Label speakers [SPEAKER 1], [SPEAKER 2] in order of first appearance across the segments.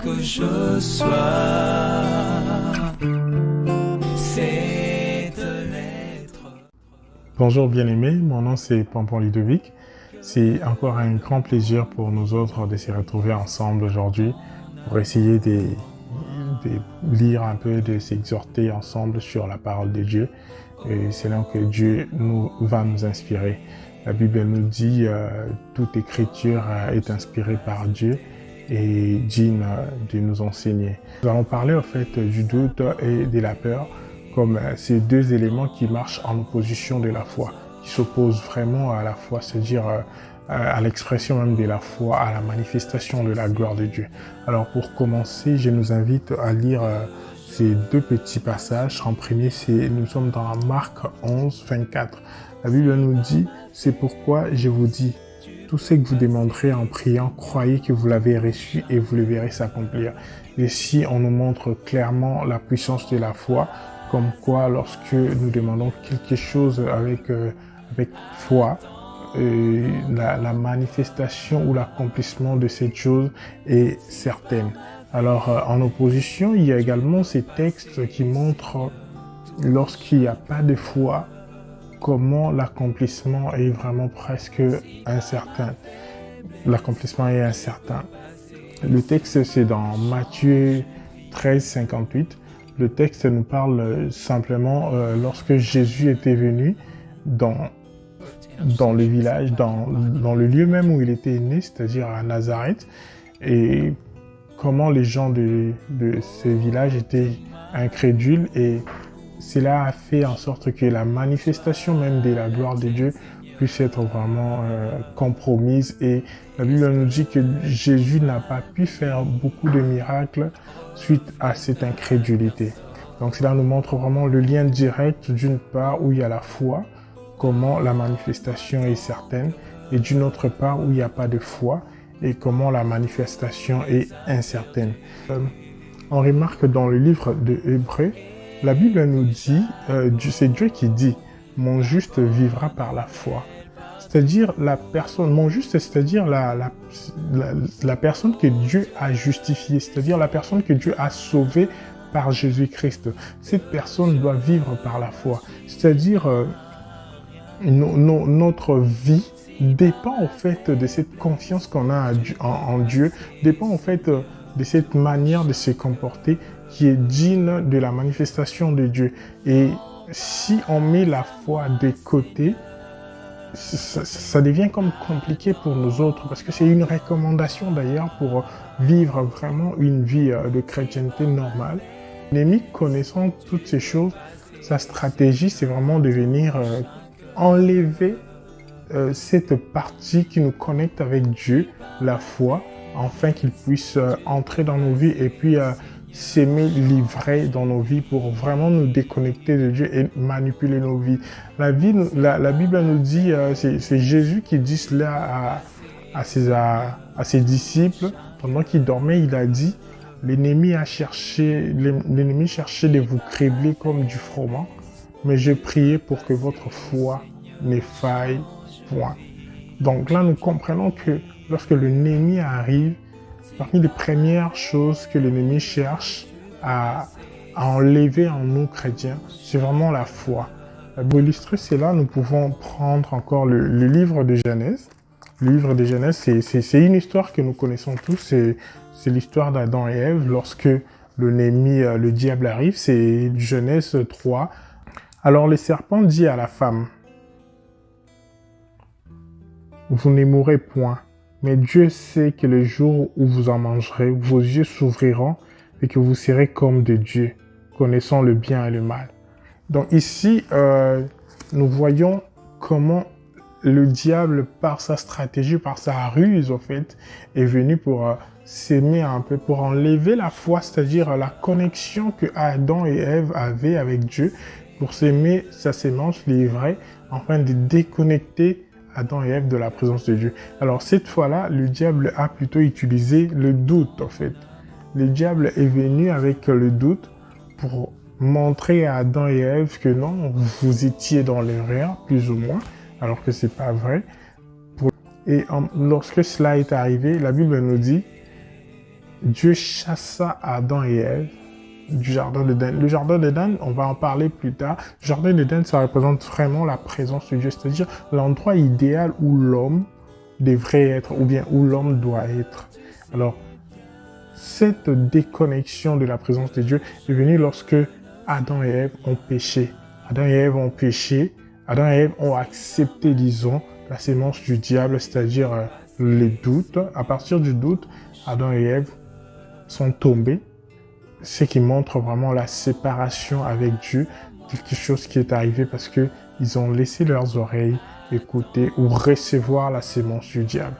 [SPEAKER 1] que je sois, c'est de l'être.
[SPEAKER 2] Bonjour bien-aimés, mon nom c'est Pompon Ludovic. C'est encore un grand plaisir pour nous autres de se retrouver ensemble aujourd'hui pour essayer de lire un peu, de s'exhorter ensemble sur la parole de Dieu. Et c'est là que Dieu va nous inspirer. La Bible nous dit toute écriture est inspirée par Dieu et digne de nous enseigner. Nous allons parler en fait du doute et de la peur comme ces deux éléments qui marchent en opposition de la foi, qui s'opposent vraiment à la foi, c'est-à-dire à l'expression même de la foi, à la manifestation de la gloire de Dieu. Alors pour commencer, je nous invite à lire ces deux petits passages. En premier, nous sommes dans Marc 11, 24. La Bible nous dit « C'est pourquoi je vous dis, tout ce que vous demanderez en priant, croyez que vous l'avez reçu et vous le verrez s'accomplir. » Ici, on nous montre clairement la puissance de la foi, comme quoi lorsque nous demandons quelque chose avec foi, la manifestation ou l'accomplissement de cette chose est certaine. Alors, en opposition, il y a également ces textes qui montrent, lorsqu'il n'y a pas de foi, comment l'accomplissement est vraiment presque incertain. L'accomplissement est incertain. Le texte, c'est dans Matthieu 13, 58. Le texte nous parle simplement lorsque Jésus était venu dans le village, dans le lieu même où il était né, c'est-à-dire à Nazareth, et comment les gens de ce village étaient incrédules, et cela a fait en sorte que la manifestation même de la gloire de Dieu puisse être vraiment compromise. Et la Bible nous dit que Jésus n'a pas pu faire beaucoup de miracles suite à cette incrédulité. Donc cela nous montre vraiment le lien direct d'une part où il y a la foi, comment la manifestation est certaine, et d'une autre part où il n'y a pas de foi et comment la manifestation est incertaine. On remarque dans le livre de Hébreux, la Bible nous dit, c'est Dieu qui dit, mon juste vivra par la foi. C'est-à-dire la personne, mon juste, c'est-à-dire la personne que Dieu a justifiée, c'est-à-dire la personne que Dieu a sauvée par Jésus-Christ. Cette personne doit vivre par la foi. C'est-à-dire notre vie dépend en fait de cette confiance qu'on a en Dieu, dépend en fait de cette manière de se comporter qui est digne de la manifestation de Dieu. Et si on met la foi de côté, ça devient comme compliqué pour nous autres, parce que c'est une recommandation d'ailleurs pour vivre vraiment une vie de chrétienté normale. L'ennemi, connaissant toutes ces choses, sa stratégie, c'est vraiment de venir enlever cette partie qui nous connecte avec Dieu, la foi, afin qu'il puisse entrer dans nos vies et puis s'aimer livrer dans nos vies pour vraiment nous déconnecter de Dieu et manipuler nos vies. La Bible nous dit, c'est Jésus qui dit cela à ses disciples. Pendant qu'ils dormaient, il a dit, l'ennemi cherchait de vous cribler comme du froment, mais je priais pour que votre foi ne faille point. Donc là, nous comprenons que lorsque l'ennemi arrive, parmi les premières choses que l'ennemi cherche à enlever en nous chrétiens, c'est vraiment la foi. Pour illustrer cela, nous pouvons prendre encore le livre de Genèse. Le livre de Genèse, c'est une histoire que nous connaissons tous, c'est l'histoire d'Adam et Ève. Lorsque l'ennemi, le diable arrive, c'est Genèse 3. Alors le serpent dit à la femme, « Vous ne mourrez point. Mais Dieu sait que le jour où vous en mangerez, vos yeux s'ouvriront et que vous serez comme de Dieu, connaissant le bien et le mal. » Donc ici, nous voyons comment le diable, par sa stratégie, par sa ruse, en fait, est venu pour s'aimer un peu, pour enlever la foi, c'est-à-dire la connexion que Adam et Ève avaient avec Dieu, pour s'aimer sa sémence livrée, afin de déconnecter Adam et Ève de la présence de Dieu. Alors cette fois-là, le diable a plutôt utilisé le doute en fait. Le diable est venu avec le doute pour montrer à Adam et Ève que non, vous étiez dans l'erreur, plus ou moins, alors que c'est pas vrai. Et lorsque cela est arrivé, la Bible nous dit Dieu chassa Adam et Ève du jardin d'Éden. Le jardin d'Éden, on va en parler plus tard. Le jardin d'Éden, ça représente vraiment la présence de Dieu, c'est-à-dire l'endroit idéal où l'homme devrait être, ou bien où l'homme doit être. Alors, cette déconnexion de la présence de Dieu est venue lorsque Adam et Ève ont péché. Adam et Ève ont péché. Adam et Ève ont accepté, disons, la sémence du diable, c'est-à-dire le doute. À partir du doute, Adam et Ève sont tombés, ce qui montre vraiment la séparation avec Dieu, quelque chose qui est arrivé parce qu'ils ont laissé leurs oreilles écouter ou recevoir la sémence du diable.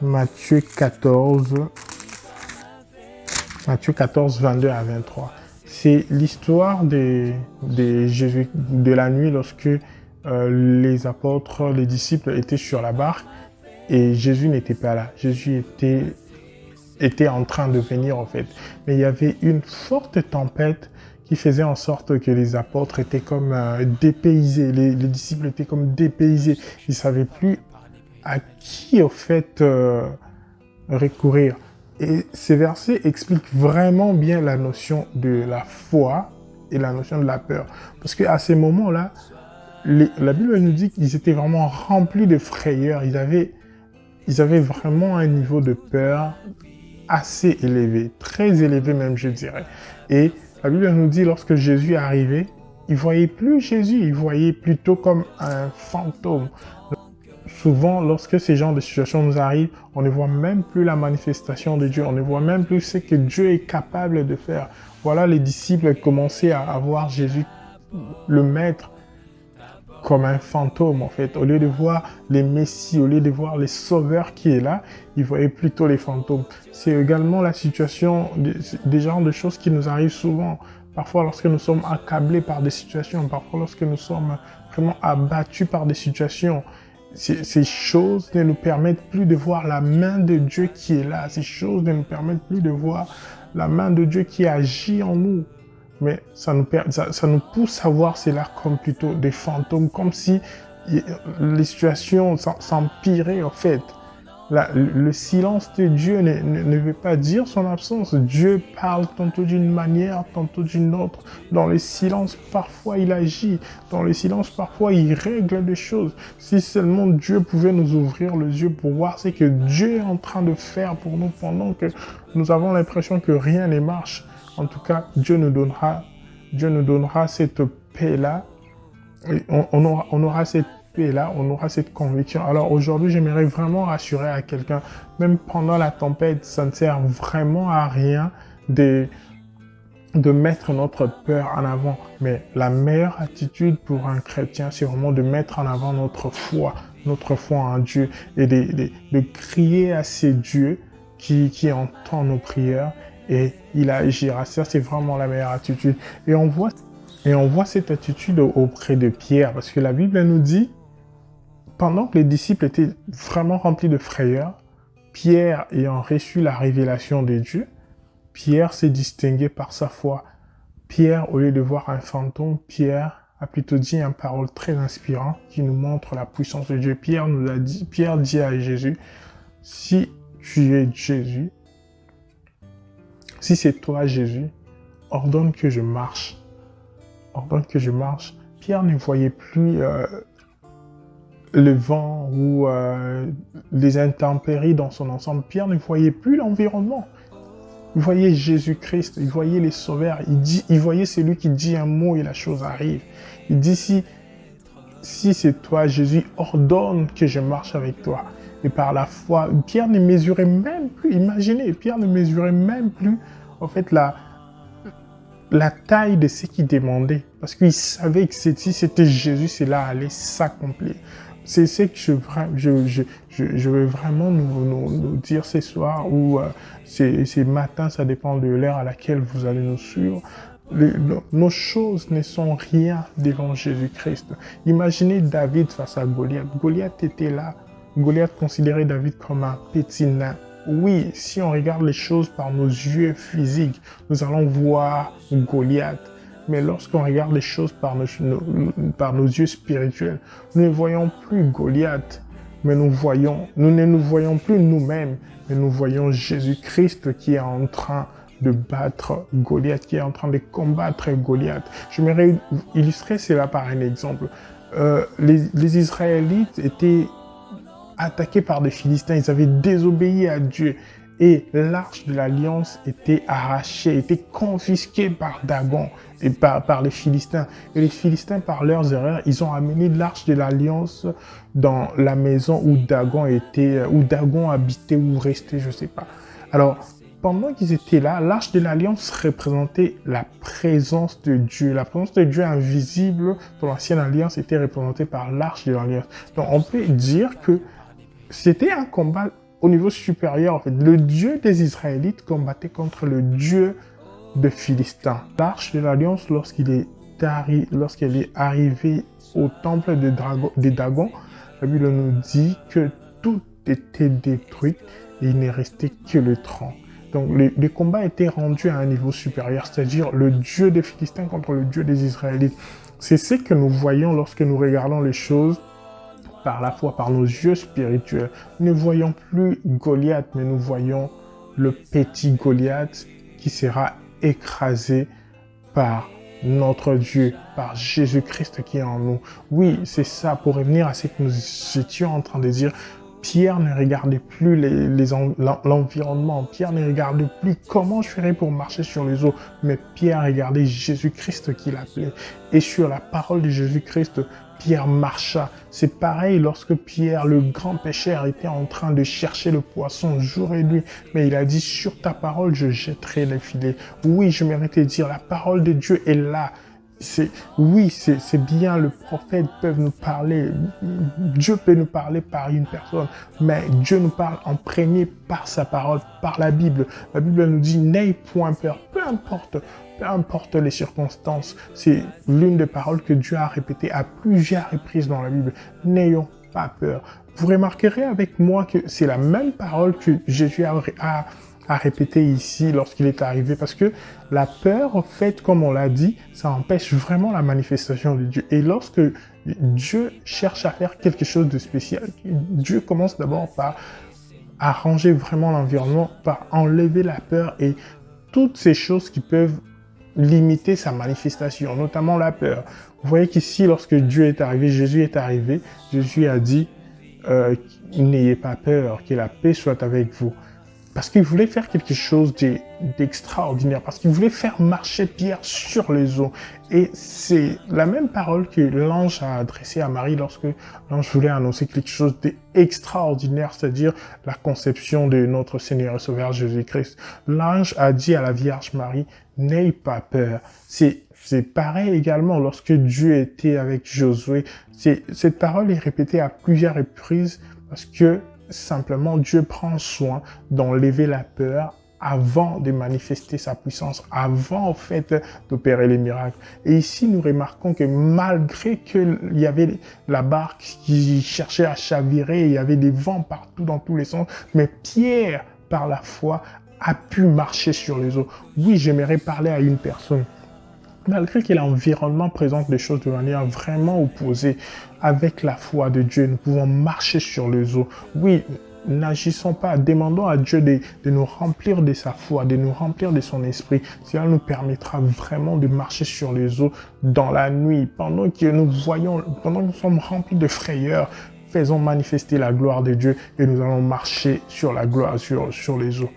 [SPEAKER 2] Matthieu 14, 22 à 23. C'est l'histoire de Jésus, de la nuit lorsque les apôtres, les disciples étaient sur la barque et Jésus n'était pas là. Jésus était en train de venir en fait. Mais il y avait une forte tempête qui faisait en sorte que les apôtres étaient comme dépaysés. Les disciples étaient comme dépaysés. Ils ne savaient plus à qui, au fait, recourir. Et ces versets expliquent vraiment bien la notion de la foi et la notion de la peur. Parce qu'à ces moments-là, la Bible nous dit qu'ils étaient vraiment remplis de frayeur. Ils avaient vraiment un niveau de peur assez élevé, très élevé même, je dirais. Et la Bible nous dit, lorsque Jésus est arrivé, ils ne voyaient plus Jésus, ils voyaient plutôt comme un fantôme. Souvent, lorsque ces genres de situations nous arrivent, on ne voit même plus la manifestation de Dieu, on ne voit même plus ce que Dieu est capable de faire. Voilà, les disciples commençaient à voir Jésus, le Maître, comme un fantôme en fait. Au lieu de voir les messies, au lieu de voir les sauveurs qui est là, ils voyaient plutôt les fantômes. C'est également la situation des genres de choses qui nous arrivent souvent. Parfois lorsque nous sommes accablés par des situations, parfois lorsque nous sommes vraiment abattus par des situations, ces choses ne nous permettent plus de voir la main de Dieu qui est là. Ces choses ne nous permettent plus de voir la main de Dieu qui agit en nous. Mais ça nous pousse à voir cela comme plutôt des fantômes, comme si les situations s'empiraient en fait. Le silence de Dieu ne veut pas dire son absence. Dieu parle tantôt d'une manière, tantôt d'une autre. Dans le silence, parfois il agit. Dans le silence, parfois il règle des choses. Si seulement Dieu pouvait nous ouvrir les yeux pour voir ce que Dieu est en train de faire pour nous pendant que nous avons l'impression que rien ne marche. En tout cas, Dieu nous donnera cette paix-là. On aura cette paix-là, on aura cette conviction. Alors aujourd'hui, j'aimerais vraiment rassurer à quelqu'un, même pendant la tempête, ça ne sert vraiment à rien de mettre notre peur en avant. Mais la meilleure attitude pour un chrétien, c'est vraiment de mettre en avant notre foi en Dieu et de crier à ces dieux qui entend nos prières. Et il agira. Ça, c'est vraiment la meilleure attitude. Et on voit cette attitude auprès de Pierre. Parce que la Bible nous dit, pendant que les disciples étaient vraiment remplis de frayeur, Pierre ayant reçu la révélation de Dieu, Pierre s'est distingué par sa foi. Pierre, au lieu de voir un fantôme, Pierre a plutôt dit une parole très inspirante qui nous montre la puissance de Dieu. Pierre dit à Jésus, si tu es Jésus, si c'est toi, Jésus, ordonne que je marche. Ordonne que je marche. Pierre ne voyait plus le vent ou les intempéries dans son ensemble. Pierre ne voyait plus l'environnement. Il voyait Jésus-Christ, il voyait les sauveurs. Il voyait celui qui dit un mot et la chose arrive. Il dit, si c'est toi, Jésus, ordonne que je marche avec toi. Et par la foi, Pierre ne mesurait même plus, imaginez, Pierre ne mesurait même plus, en fait, la taille de ce qu'il demandait. Parce qu'il savait que si c'était Jésus, cela allait s'accomplir. C'est ce que je veux vraiment nous dire ce soir, ou ces matins, ça dépend de l'heure à laquelle vous allez nous suivre. Nos choses ne sont rien devant Jésus-Christ. Imaginez David face à Goliath. Goliath était là. Goliath considérait David comme un petit nain. Oui, si on regarde les choses par nos yeux physiques, nous allons voir Goliath. Mais lorsqu'on regarde les choses par nos yeux spirituels, nous ne voyons plus Goliath. mais nous ne nous voyons plus nous-mêmes, mais nous voyons Jésus-Christ qui est en train de battre Goliath, qui est en train de combattre Goliath. J'aimerais illustrer cela par un exemple. Les Israélites étaient attaqués par des Philistins, ils avaient désobéi à Dieu. Et l'arche de l'alliance était arrachée, était confisquée par Dagon et par les Philistins. Et les Philistins, par leurs erreurs, ils ont amené l'arche de l'alliance dans la maison où Dagon habitait ou restait, je ne sais pas. Alors, pendant qu'ils étaient là, l'arche de l'alliance représentait la présence de Dieu. La présence de Dieu invisible dans l'ancienne alliance était représentée par l'arche de l'alliance. Donc, on peut dire que c'était un combat au niveau supérieur, en fait. Le Dieu des Israélites combattait contre le Dieu des Philistins. L'arche de l'Alliance, lorsqu'elle est arrivée au temple de Dagon, la Bible nous dit que tout était détruit et il n'est resté que le tronc. Donc, le combat était rendu à un niveau supérieur, c'est-à-dire le Dieu des Philistins contre le Dieu des Israélites. C'est ce que nous voyons lorsque nous regardons les choses par la foi, par nos yeux spirituels. Nous ne voyons plus Goliath, mais nous voyons le petit Goliath qui sera écrasé par notre Dieu, par Jésus-Christ qui est en nous. Oui, c'est ça, pour revenir à ce que nous étions en train de dire. Pierre ne regardait plus l'environnement. Pierre ne regardait plus comment je ferais pour marcher sur les eaux. Mais Pierre regardait Jésus-Christ qui l'appelait. Et sur la parole de Jésus-Christ, Pierre marcha. C'est pareil lorsque Pierre, le grand pêcheur, était en train de chercher le poisson jour et nuit. Mais il a dit, sur ta parole, je jetterai les filets. Oui, je mérite de dire, la parole de Dieu est là. C'est bien, le prophète peut nous parler, Dieu peut nous parler par une personne, mais Dieu nous parle en premier par sa parole, par la Bible. La Bible nous dit, n'aie point peur, peu importe les circonstances. C'est l'une des paroles que Dieu a répétées à plusieurs reprises dans la Bible. N'ayons pas peur. Vous remarquerez avec moi que c'est la même parole que Jésus a répété ici lorsqu'il est arrivé, parce que la peur, en fait, comme on l'a dit, ça empêche vraiment la manifestation de Dieu. Et lorsque Dieu cherche à faire quelque chose de spécial, Dieu commence d'abord par arranger vraiment l'environnement, par enlever la peur et toutes ces choses qui peuvent limiter sa manifestation, notamment la peur. Vous voyez qu'ici, lorsque Dieu est arrivé, Jésus est arrivé, Jésus a dit n'ayez pas peur, que la paix soit avec vous. Parce qu'il voulait faire quelque chose d'extraordinaire, parce qu'il voulait faire marcher Pierre sur les eaux. Et c'est la même parole que l'ange a adressée à Marie lorsque l'ange voulait annoncer quelque chose d'extraordinaire, c'est-à-dire la conception de notre Seigneur et Sauveur Jésus-Christ. L'ange a dit à la Vierge Marie, n'aie pas peur. C'est pareil également lorsque Dieu était avec Josué. Cette parole est répétée à plusieurs reprises parce que simplement, Dieu prend soin d'enlever la peur avant de manifester sa puissance, avant, en fait, d'opérer les miracles. Et ici, nous remarquons que malgré qu'il y avait la barque qui cherchait à chavirer, il y avait des vents partout dans tous les sens, mais Pierre, par la foi, a pu marcher sur les eaux. Oui, j'aimerais parler à une personne. Malgré que l'environnement présente des choses de manière vraiment opposée, avec la foi de Dieu, nous pouvons marcher sur les eaux. Oui, n'agissons pas, demandons à Dieu de nous remplir de sa foi, de nous remplir de son esprit. Cela nous permettra vraiment de marcher sur les eaux dans la nuit, pendant que nous sommes remplis de frayeur. Faisons manifester la gloire de Dieu et nous allons marcher sur la gloire, sur les eaux.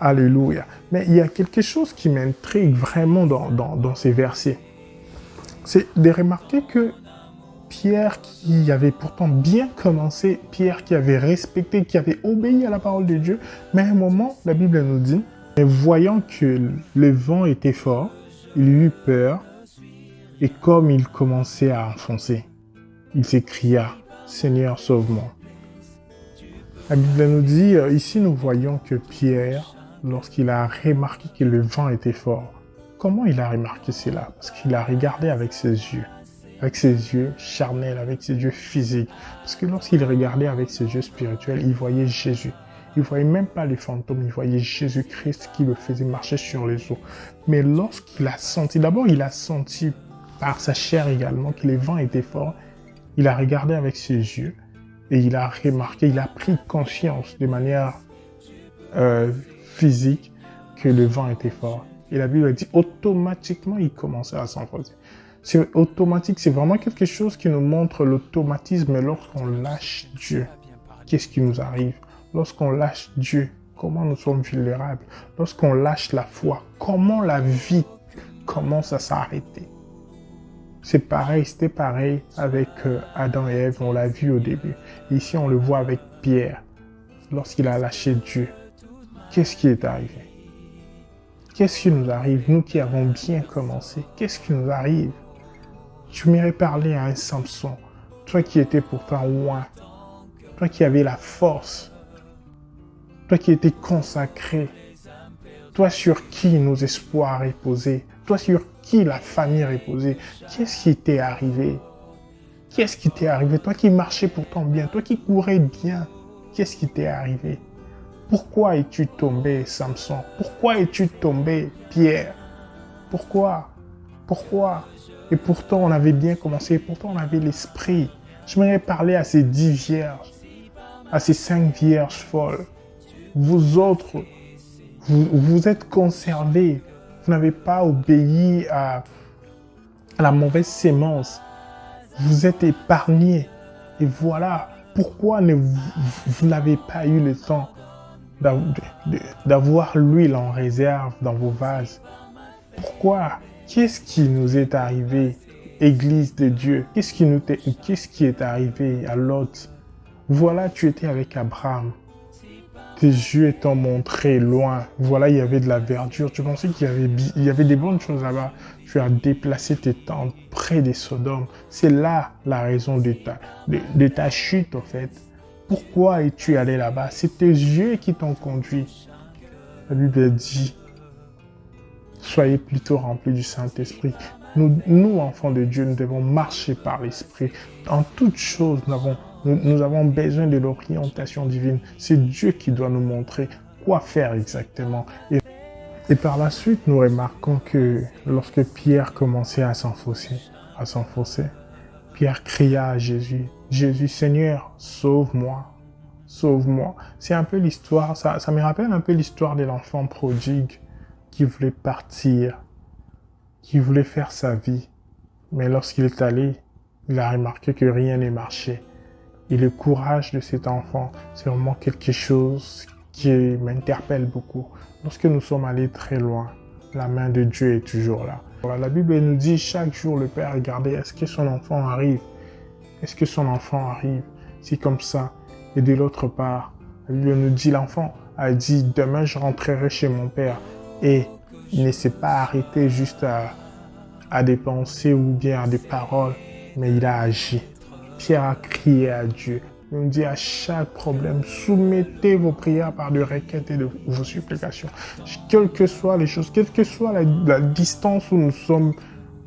[SPEAKER 2] Alléluia. Mais il y a quelque chose qui m'intrigue vraiment dans ces versets. C'est de remarquer que Pierre, qui avait pourtant bien commencé, Pierre qui avait respecté, qui avait obéi à la parole de Dieu, mais à un moment, la Bible nous dit, mais voyant que le vent était fort, il eut peur, et comme il commençait à enfoncer, il s'écria, Seigneur, sauve-moi. La Bible nous dit, ici nous voyons que Pierre, lorsqu'il a remarqué que le vent était fort, comment il a remarqué cela? Parce qu'il a regardé avec ses yeux charnels, avec ses yeux physiques. Parce que lorsqu'il regardait avec ses yeux spirituels, il voyait Jésus. Il ne voyait même pas les fantômes, il voyait Jésus-Christ qui le faisait marcher sur les eaux. Mais lorsqu'il a senti, d'abord il a senti par sa chair également que le vent était fort, il a regardé avec ses yeux Et il a remarqué, il a pris conscience de manière physique que le vent était fort. Et la Bible dit, automatiquement, il commençait à s'enfoncer. C'est automatique, c'est vraiment quelque chose qui nous montre l'automatisme lorsqu'on lâche Dieu. Qu'est-ce qui nous arrive? Lorsqu'on lâche Dieu, comment nous sommes vulnérables? Lorsqu'on lâche la foi, comment la vie commence à s'arrêter? C'est pareil, c'était pareil avec Adam et Ève, on l'a vu au début. Ici, on le voit avec Pierre, lorsqu'il a lâché Dieu. Qu'est-ce qui est arrivé? Qu'est-ce qui nous arrive, nous qui avons bien commencé? Qu'est-ce qui nous arrive? Tu m'irais parler à un Samson, toi qui étais pourtant loin, toi qui avais la force, toi qui étais consacré, toi sur qui nos espoirs reposaient, toi sur qui la famille reposait. Qu'est-ce qui t'est arrivé? Qu'est-ce qui t'est arrivé? Toi qui marchais pourtant bien, toi qui courais bien, qu'est-ce qui t'est arrivé? Pourquoi es-tu tombé, Samson? Pourquoi es-tu tombé, Pierre? Pourquoi? Pourquoi? Et pourtant, on avait bien commencé, pourtant on avait l'esprit. Je m'aimerais parler à ces 10 vierges, à ces 5 vierges folles. Vous autres, vous êtes conservés. Vous n'avez pas obéi à la mauvaise sémence. Vous êtes épargnés. Et voilà pourquoi vous n'avez pas eu le temps d'avoir l'huile en réserve dans vos vases. Pourquoi? Qu'est-ce qui nous est arrivé, Église de Dieu? Qu'est-ce qui est arrivé à Lot? Voilà, tu étais avec Abraham. Tes yeux t'ont montré loin. Voilà, il y avait de la verdure. Tu pensais qu'il y avait des bonnes choses là-bas. Tu as déplacé tes tentes près des Sodomes. C'est là la raison de ta chute, en fait. Pourquoi es-tu allé là-bas? C'est tes yeux qui t'ont conduit. La Bible dit, soyez plutôt remplis du Saint-Esprit. Nous, enfants de Dieu, nous devons marcher par l'Esprit. En toutes choses, nous avons besoin de l'orientation divine. C'est Dieu qui doit nous montrer quoi faire exactement. Et par la suite, nous remarquons que lorsque Pierre commençait à s'enfoncer, Pierre cria à Jésus, « Jésus, Seigneur, sauve-moi, sauve-moi. » C'est un peu l'histoire, ça me rappelle un peu l'histoire de l'enfant prodigue qui voulait partir, qui voulait faire sa vie. Mais lorsqu'il est allé, il a remarqué que rien ne marchait. Et le courage de cet enfant, c'est vraiment quelque chose qui m'interpelle beaucoup. Lorsque nous sommes allés très loin, la main de Dieu est toujours là. Voilà, la Bible nous dit chaque jour, le Père regardait, est-ce que son enfant arrive? Est-ce que son enfant arrive? C'est comme ça. Et de l'autre part, la Bible nous dit, l'enfant a dit, demain je rentrerai chez mon Père. Et il ne s'est pas arrêté juste à des pensées ou bien à des paroles, mais il a agi. Pierre a crié à Dieu. Il nous dit à chaque problème, soumettez vos prières par de requêtes et de vos supplications. Quelles que soient les choses, quelle que soit la distance où nous sommes,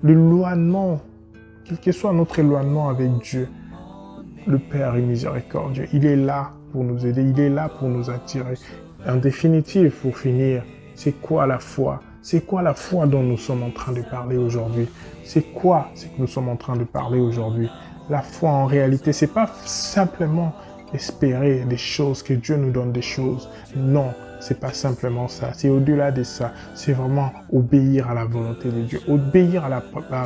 [SPEAKER 2] l'éloignement, quel que soit notre éloignement avec Dieu, le Père est miséricordieux. Il est là pour nous aider, il est là pour nous attirer. En définitive, pour finir, c'est quoi la foi? C'est quoi la foi dont nous sommes en train de parler aujourd'hui? C'est quoi ce que nous sommes en train de parler aujourd'hui? La foi, en réalité, c'est pas simplement espérer des choses, que Dieu nous donne des choses. Non, c'est pas simplement ça. C'est au-delà de ça. C'est vraiment obéir à la volonté de Dieu, obéir à la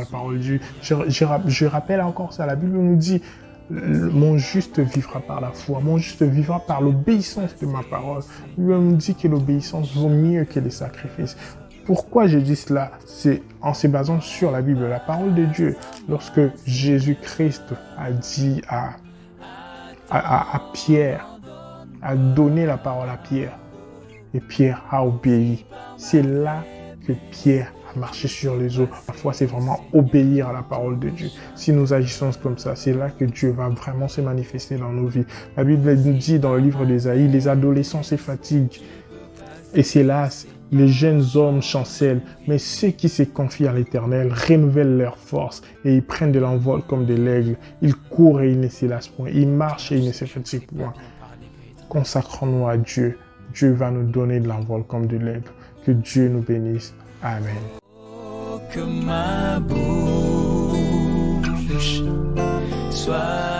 [SPEAKER 2] parole de Dieu. Je rappelle encore ça. La Bible nous dit, mon juste vivra par la foi. Mon juste vivra par l'obéissance de ma parole. La Bible nous dit que l'obéissance vaut mieux que les sacrifices. Pourquoi je dis cela? C'est en se basant sur la Bible, la parole de Dieu. Lorsque Jésus-Christ a dit à Pierre, a donné la parole à Pierre, et Pierre a obéi. C'est là que Pierre a marché sur les eaux. La foi, c'est vraiment obéir à la parole de Dieu. Si nous agissons comme ça, c'est là que Dieu va vraiment se manifester dans nos vies. La Bible nous dit dans le livre d'Ésaïe, les adolescents se fatiguent. Et c'est là, les jeunes hommes chancellent, mais ceux qui se confient à l'Éternel renouvellent leur force et ils prennent de l'envol comme de l'aigle. Ils courent et ils ne se lassent point. Ils marchent et ils ne se fatiguent point. Consacrons-nous à Dieu. Dieu va nous donner de l'envol comme de l'aigle. Que Dieu nous bénisse. Amen.
[SPEAKER 1] Que ma bouche soit